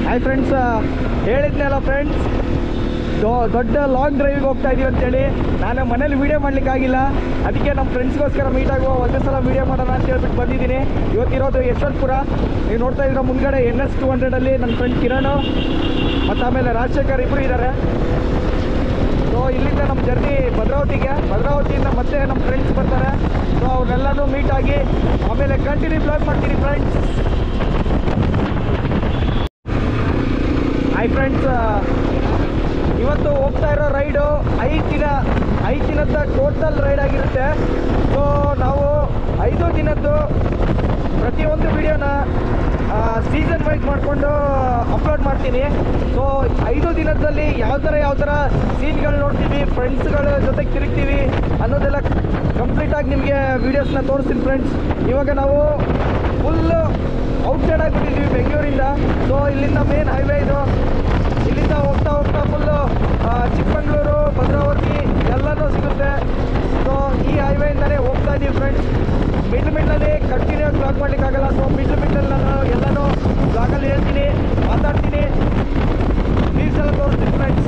Hi friends, ಹೇಳಿದ್ನಲ್ಲ friends, ದೊಡ್ಡ long ಡ್ರೈವಿಗೆ ಹೋಗ್ತಾ ಇದೀವಿ ಅಂತೇಳಿ. ನಾನು ಮನೇಲಿ ವೀಡಿಯೋ ಮಾಡಲಿಕ್ಕಾಗಿಲ್ಲ, ಅದಕ್ಕೆ ನಮ್ಮ ಫ್ರೆಂಡ್ಸ್ಗೋಸ್ಕರ ಮೀಟ್ ಆಗುವ ಒಂದೇ ಸಲ ವೀಡಿಯೋ ಮಾಡೋಣ ಅಂತ ಹೇಳ್ಬಿಟ್ಟು ಬಂದಿದ್ದೀನಿ. ಇವತ್ತಿರೋದು ಯಶವಂತಪುರ. ನೀವು ನೋಡ್ತಾ ಇದ್ದೀರ ಮುಂದ್ಗಡೆ NS 200 ನನ್ನ ಫ್ರೆಂಡ್ ಕಿರಣ್ ಮತ್ತು ಆಮೇಲೆ ರಾಜಶೇಖರ್ ಇಬ್ಬರು ಇದ್ದಾರೆ. ಸೊ ಇಲ್ಲಿಂದ ನಮ್ಮ ಜರ್ನಿ ಭದ್ರಾವತಿಯಿಂದ ಮತ್ತೆ ನಮ್ಮ ಫ್ರೆಂಡ್ಸ್ ಬರ್ತಾರೆ. ಸೊ ಅವ್ರನ್ನೆಲ್ಲನೂ ಮೀಟ್ ಆಗಿ ಆಮೇಲೆ ಕಂಟಿನ್ಯೂ ಬ್ಲಾಗ್ ಮಾಡ್ತೀನಿ ಫ್ರೆಂಡ್ಸ್. ಹಾಯ್ ಫ್ರೆಂಡ್ಸ್, ಇವತ್ತು ಹೋಗ್ತಾ ಇರೋ ರೈಡು 5 ದಿನದ ಟೋಟಲ್ ರೈಡ್ ಆಗಿರುತ್ತೆ. ಸೊ ನಾವು 5 ದಿನದ್ದು ಪ್ರತಿಯೊಂದು ವಿಡಿಯೋನ ಸೀಸನ್ ವೈಸ್ ಮಾಡಿಕೊಂಡು ಅಪ್ಲೋಡ್ ಮಾಡ್ತೀನಿ. ಸೊ 5 ದಿನದಲ್ಲಿ ಯಾವ ಥರ ಸೀನ್ಗಳು ನೋಡ್ತೀವಿ, ಫ್ರೆಂಡ್ಸ್ಗಳ ಜೊತೆಗೆ ತಿರುಗ್ತೀವಿ ಅನ್ನೋದೆಲ್ಲ ಕಂಪ್ಲೀಟಾಗಿ ನಿಮಗೆ ವೀಡಿಯೋಸ್ನ ತೋರಿಸ್ತೀನಿ ಫ್ರೆಂಡ್ಸ್. ಇವಾಗ ನಾವು ಫುಲ್ಲು ಔಟ್ಸೈಡ್ ಆಗಿಬಿಟ್ಟಿದ್ದೀವಿ ಬೆಂಗಳೂರಿಂದ. ಸೊ ಇಲ್ಲಿಂದ ಮೇನ್ ಹೈವೇ ಇದು. ಇಲ್ಲಿಂದ ಹೋಗ್ತಾ ಫುಲ್ಲು ಚಿಕ್ಕಮಗಳೂರು, ಭದ್ರಾವತಿ ಎಲ್ಲನೂ ಸಿಗುತ್ತೆ. ಸೊ ಈ ಹೈವೇಯಿಂದಲೇ ಹೋಗ್ತಾ ಇದ್ದೀವಿ ಫ್ರೆಂಡ್ಸ್. ಮಿಡ್ಲಲ್ಲಿ ಕಂಟಿನ್ಯೂ ಬ್ಲಾಗ್ ಮಾಡಲಿಕ್ಕಾಗಲ್ಲ. ಸೊ ಮಿಡ್ಲಲ್ಲಿ ನಾನು ಎಲ್ಲನೂ ಬ್ಲಾಗಲ್ಲಿ ಹೇಳ್ತೀನಿ, ಮಾತಾಡ್ತೀನಿ, ಪ್ಲೀಸ್ ಎಲ್ಲ ತೋರಿಸ್ತೀನಿ ಫ್ರೆಂಡ್ಸ್.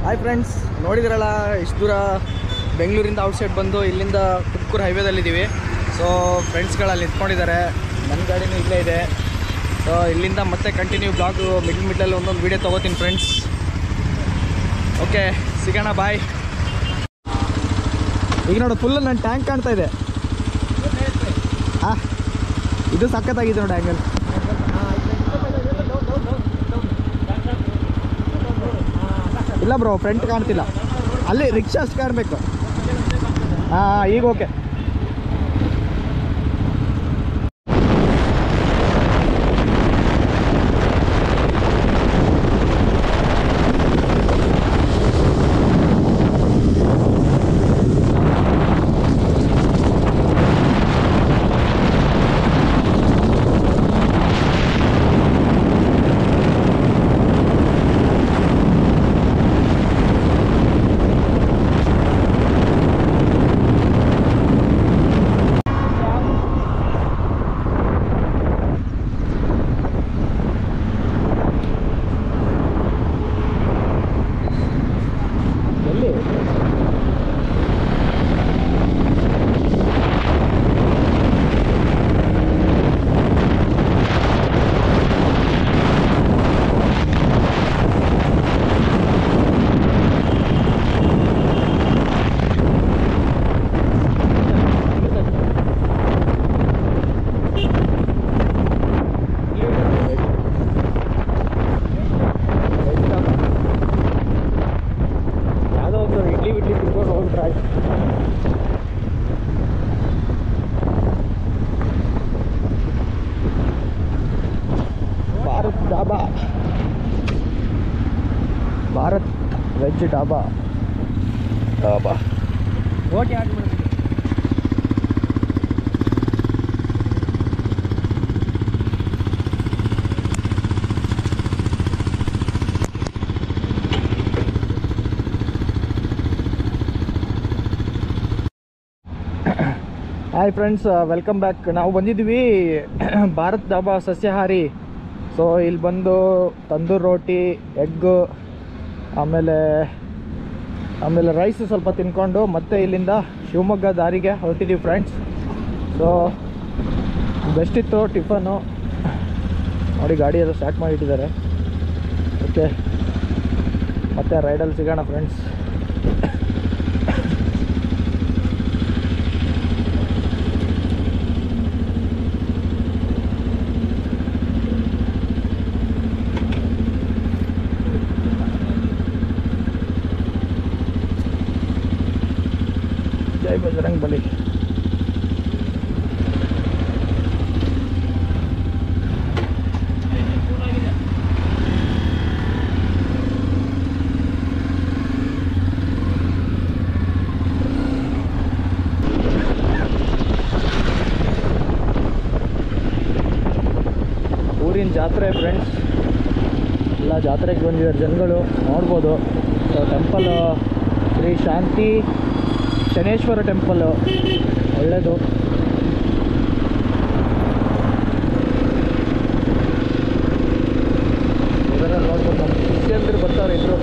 ಹಾಯ್ ಫ್ರೆಂಡ್ಸ್, ನೋಡಿದ್ರಲ್ಲ ಇಷ್ಟು ದೂರ ಬೆಂಗಳೂರಿಂದ ಔಟ್ಸೈಡ್ ಬಂದು ಇಲ್ಲಿಂದ ತುಮಕೂರು ಹೈವೇದಲ್ಲಿದ್ದೀವಿ. ಸೊ ಫ್ರೆಂಡ್ಸ್ಗಳಲ್ಲಿ ನಿಂತ್ಕೊಂಡಿದ್ದಾರೆ, ನನ್ನ ಗಾಡಿನೂ ಇಲ್ಲೇ ಇದೆ. ಸೊ ಇಲ್ಲಿಂದ ಮತ್ತೆ ಕಂಟಿನ್ಯೂ ಬ್ಲಾಗು ಮಿಡ್ಲಲ್ಲಿ ಒಂದೊಂದು ವೀಡಿಯೋ ತೊಗೋತೀನಿ ಫ್ರೆಂಡ್ಸ್. ಓಕೆ, ಸಿಗೋಣ, ಬಾಯ್. ಈಗ ನೋಡು, ಫುಲ್ಲು ನನ್ನ ಟ್ಯಾಂಕ್ ಕಾಣ್ತಾ ಇದೆ. ಇದು ಸಖತ್ತಾಗಿದೆ ನೋಡಿ ಆ್ಯಂಗಲ್. ಇಲ್ಲ ಬ್ರೋ, ಫ್ರಂಟ್ ಕಾಣ್ತಿಲ್ಲ. ಅಲ್ಲಿ ರಿಕ್ಷಾ ಅಷ್ಟು ಕಾಣಬೇಕು. ಈಗ okay. Bharat veg dhaba okay ಆಗ್ಬಿಡುತ್ತೆ. Hi friends, welcome back. ನಾವು ಬಂದಿದ್ವಿ ಭಾರತ್ ಧಾಬಾ ಸಸ್ಯಾಹಾರಿ. ಸೊ ಇಲ್ಲಿ ಬಂದು ತಂದೂರ್ ರೋಟಿ, ಎಗ್ಗು, ಆಮೇಲೆ ರೈಸ್ ಸ್ವಲ್ಪ ತಿನ್ಕೊಂಡು ಮತ್ತೆ ಇಲ್ಲಿಂದ ಶಿವಮೊಗ್ಗ ದಾರಿಗೆ ಹೊರಟಿದ್ದೀವಿ ಫ್ರೆಂಡ್ಸ್. ಸೊ ಬೆಸ್ಟ್ ಇತ್ತು ಟಿಫನು. ನೋಡಿ ಗಾಡಿ ಎಲ್ಲ ಸ್ಟಾರ್ಟ್ ಮಾಡಿಟ್ಟಿದ್ದಾರೆ. ಓಕೆ, ಮತ್ತೆ ರೈಡಲ್ಲಿ ಸಿಗೋಣ ಫ್ರೆಂಡ್ಸ್. ಜೈ ಬಜರಂಗ್ ಬಲಿ. ಊರಿನ ಜಾತ್ರೆ ಫ್ರೆಂಡ್ಸ್, ಎಲ್ಲ ಜಾತ್ರೆಗೆ ಬಂದಿದ್ದಾರೆ ಜನಗಳು, ನೋಡ್ಬೋದು. ಟೆಂಪಲ್ ಶ್ರೀ ಶಾಂತಿ ಶನೇಶ್ವರ ಟೆಂಪಲ್ಲು ಒಳ್ಳೆಯದು. ಇದರಲ್ಲಿ ನೋಡ್ಬೋದು ನಮ್ಮ ಶಿಷ್ಯಂದ್ರು ಬರ್ತಾರೆ ಇದ್ರು.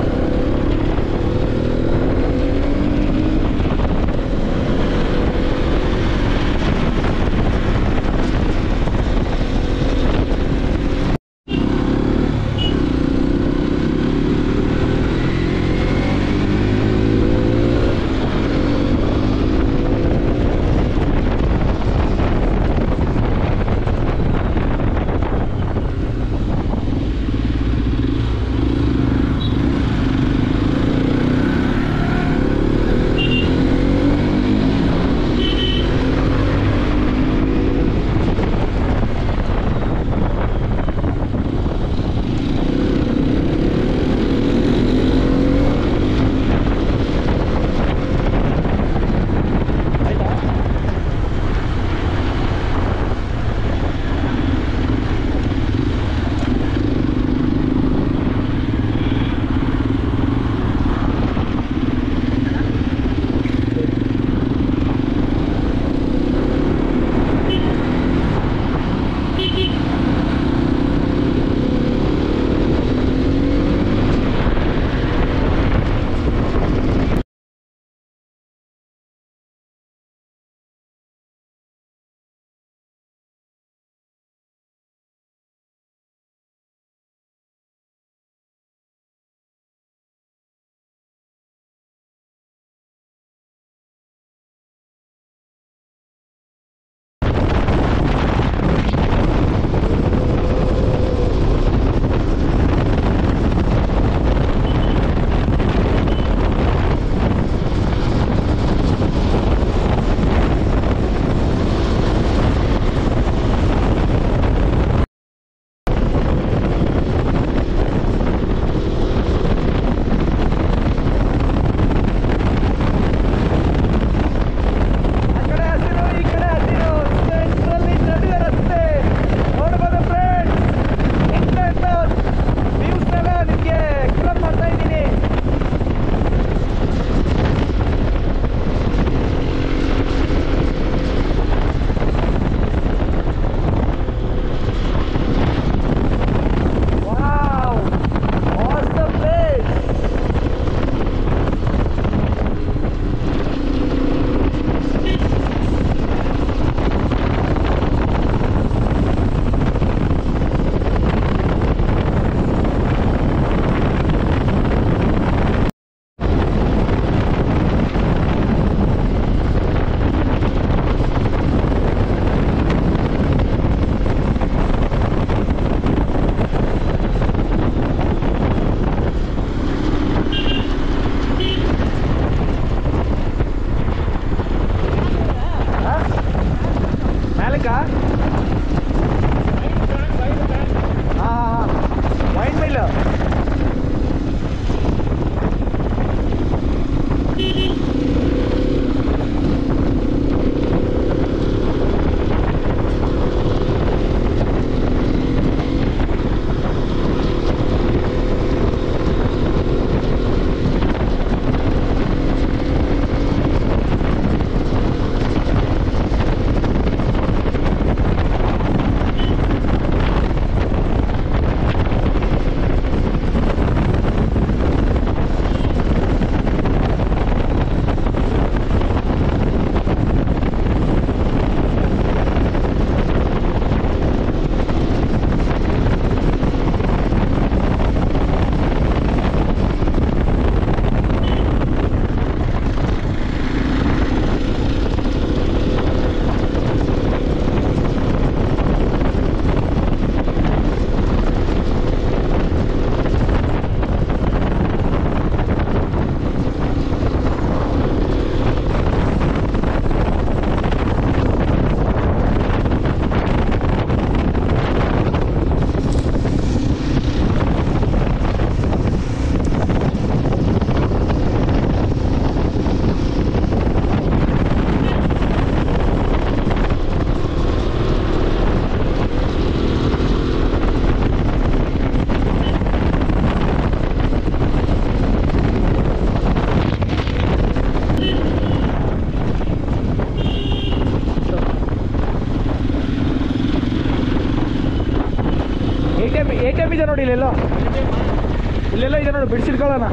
ATM ಇದೆ ನೋಡಿ ಇಲ್ಲೆಲ್ಲೋ ಇದೆ ನೋಡಿ, ಬಿಡಿಸಿಟ್ಕೊಳ್ಳೋಣ.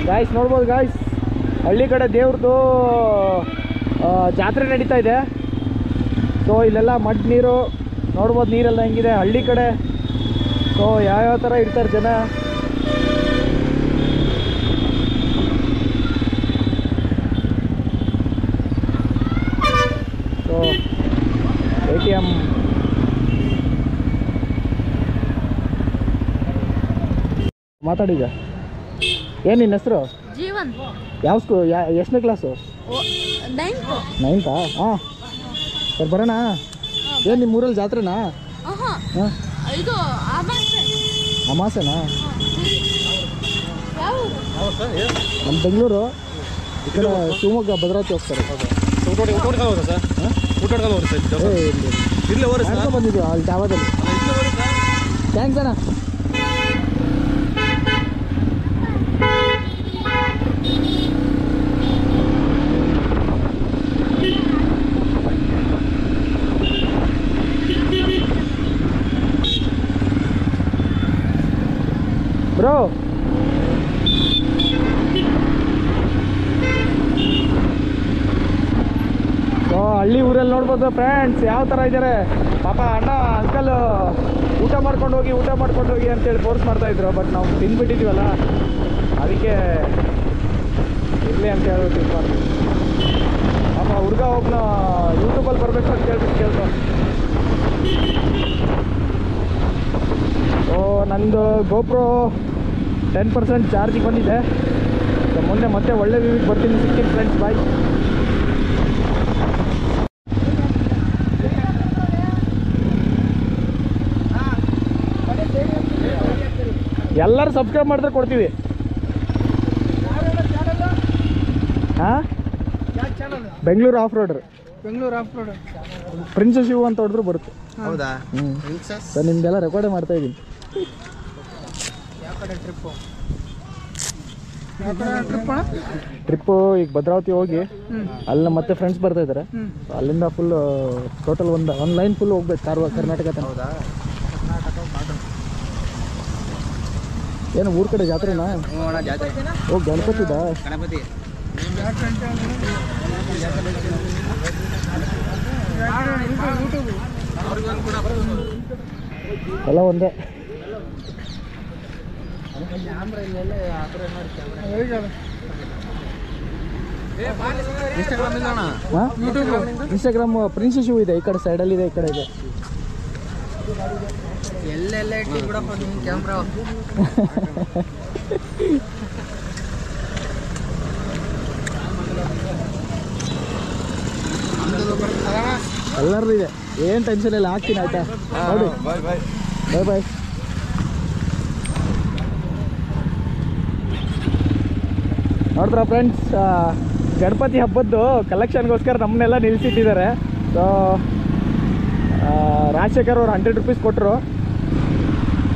ಗಾಯ್ಸ್ ನೋಡ್ಬೋದು ಗಾಯ್ಸ್, ಹಳ್ಳಿ ಕಡೆ ದೇವ್ರದ್ದು ಜಾತ್ರೆ ನಡೀತಾ ಇದೆ. ಸೊ ಇಲ್ಲೆಲ್ಲ ಮಡ್ ನೀರು ನೋಡ್ಬೋದು, ನೀರೆಲ್ಲ ಹೆಂಗಿದೆ ಹಳ್ಳಿ ಕಡೆ. ಸೊ ಯಾವ್ಯಾವ ಥರ ಇರ್ತಾರೆ ಜನ. So ATM ಮಾತಾಡೀಗ. ಏನು ನಿನ್ನ ಹೆಸರು? ಜೀವನ್. ಯಾವ ಎಷ್ಟನೇ ಕ್ಲಾಸು? 9th. ಹಾಂ ಸರ್ ಬರೋಣ. ಏನು ನಿಮ್ಮ ಊರಲ್ಲಿ ಜಾತ್ರೆನಾ? ಹಾಂ ಇದು ಅಮಾಸೆನಾ? ನಮ್ಮ ಬೆಂಗಳೂರು ಈ ಕಡೆ ಶಿವಮೊಗ್ಗ ಭದ್ರಾವತಿ ಹೋಗ್ತಾರೆ. ಬಂದಿದ್ದೀವಿ ಅಲ್ಲಿ ಧಾವಾದಲ್ಲಿ. ಥ್ಯಾಂಕ್ಸ್ ಅಣ್ಣ. ಬ್ರೋ ಹಳ್ಳಿ ಊರಲ್ಲಿ ನೋಡ್ಬೋದು ಫ್ರೆಂಡ್ಸ್ ಯಾವ ಥರ ಇದ್ದಾರೆ. ಪಾಪ ಅಣ್ಣ ಅಂಕಲ್ ಊಟ ಮಾಡ್ಕೊಂಡು ಹೋಗಿ ಅಂತೇಳಿ ಫೋರ್ಸ್ ಮಾಡ್ತಾಯಿದ್ರು. ಬಟ್ ನಾವು ತಿಂದ್ಬಿಟ್ಟಿದ್ದೀವಲ್ಲ, ಅದಕ್ಕೆ ಇರಲಿ ಅಂತ ಹೇಳ್ಬಿಟ್ಟು ಪಾಪ ಹುಡುಗ ಒಬ್ಬನ ಯೂಟ್ಯೂಬಲ್ಲಿ ಬರಬೇಕು ಅಂತ ಹೇಳ್ಬಿಟ್ಟು ಕೇಳ್ತು. ಸೊ ನಂದು GoPro 10% ಚಾರ್ಜಿಗೆ ಬಂದಿದೆ. ಸೊ ಮುಂದೆ ಮತ್ತೆ ಒಳ್ಳೆ ವ್ಯೂವಿಗೆ ಬರ್ತೀನಿ. ಸಿಗ್ತೀನಿ ಫ್ರೆಂಡ್ಸ್, ಬಾಯ್. ಎಲ್ಲರೂ ಸಬ್ಸ್ಕ್ರೈಬ್ ಮಾಡಿದ್ರೆ ಕೊಡ್ತೀವಿ. ಹಾಂ ಬೆಂಗಳೂರು ಆಫ್ ರೋಡರ್, ಪ್ರಿನ್ಸಸ್ ಶಿವ ಅಂತ ಹೊಡೆದ್ರು ಬರುತ್ತೆ. ಹೌದಾ? ಸರ್ ನಿಮ್ದೆಲ್ಲ ರೆಕಾರ್ಡೇ ಮಾಡ್ತಾ ಇದ್ದೀನಿ. ಟ್ರಿಪ್ಪು ಈಗ ಭದ್ರಾವತಿ ಹೋಗಿ ಅಲ್ಲಿ ಮತ್ತೆ ಫ್ರೆಂಡ್ಸ್ ಬರ್ತಾ ಇದ್ದಾರೆ. ಅಲ್ಲಿಂದ ಫುಲ್ ಟೋಟಲ್ ಒಂದು ಲೈನ್ ಫುಲ್ ಹೋಗ್ಬೇಕು ಕರ್ನಾಟಕ ತನಕ. ಹೌದಾ? ಏನು ಊರ ಕಡೆ ಜಾತ್ರೆನಾ? ಜಾತ್ರೆ. ಓ ಗಣಪತಿದ? ಗಣಪತಿ. ಎಲ್ಲ ಒಂದೇ. ಇನ್ಸ್ಟಾಗ್ರಾಮ್ ಪ್ರಿನ್ಸ್ ಶಿವ್ ಇದೆ, ಈ ಕಡೆ ಸೈಡಲ್ಲಿ ಇದೆ, ಈ ಕಡೆ ಇದೆ. ಎಲ್ಲೆಲ್ಲ ಇಟ್ಟು ಬಿಡಪ್ಪ ನಿಮ್ಮ ಕ್ಯಾಮ್ರಾ. ಎಲ್ಲರದು ಇದೆ, ಏನು ಟೆನ್ಷನ್ ಇಲ್ಲ, ಹಾಕ್ತೀನಿ ಆಯ್ತಾ? ನೋಡಿ ಬಾಯ್ ಬಾಯ್ ಬಾಯ್ ಬಾಯ್. ನೋಡಿದ್ರ ಫ್ರೆಂಡ್ಸ್, ಗಣಪತಿ ಹಬ್ಬದ್ದು ಕಲೆಕ್ಷನ್ಗೋಸ್ಕರ ನಮ್ಮನ್ನೆಲ್ಲ ನಿಲ್ಲಿಸಿಟ್ಟಿದ್ದಾರೆ. ಸೊ ರಾಜಶೇಖರ್ ಅವ್ರು 100 ರೂಪೀಸ್ ಕೊಟ್ಟರು,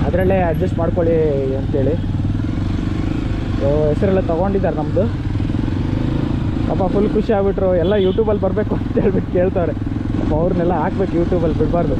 ಅದರಲ್ಲೇ ಅಡ್ಜಸ್ಟ್ ಮಾಡ್ಕೊಳ್ಳಿ ಅಂತೇಳಿ. ಸೊ ಹೆಸರೆಲ್ಲ ತೊಗೊಂಡಿದ್ದಾರೆ ನಮ್ಮದು. ಪಾಪ ಫುಲ್ ಖುಷಿ ಆಗ್ಬಿಟ್ರು. ಎಲ್ಲ ಯೂಟ್ಯೂಬಲ್ಲಿ ಬರಬೇಕು ಅಂತ ಹೇಳ್ಬಿಟ್ಟು ಕೇಳ್ತವ್ರೆ. ಪಾಪ ಅವ್ರನ್ನೆಲ್ಲ ಹಾಕ್ಬೇಕು ಯೂಟ್ಯೂಬಲ್ಲಿ, ಬಿಡಬಾರ್ದು.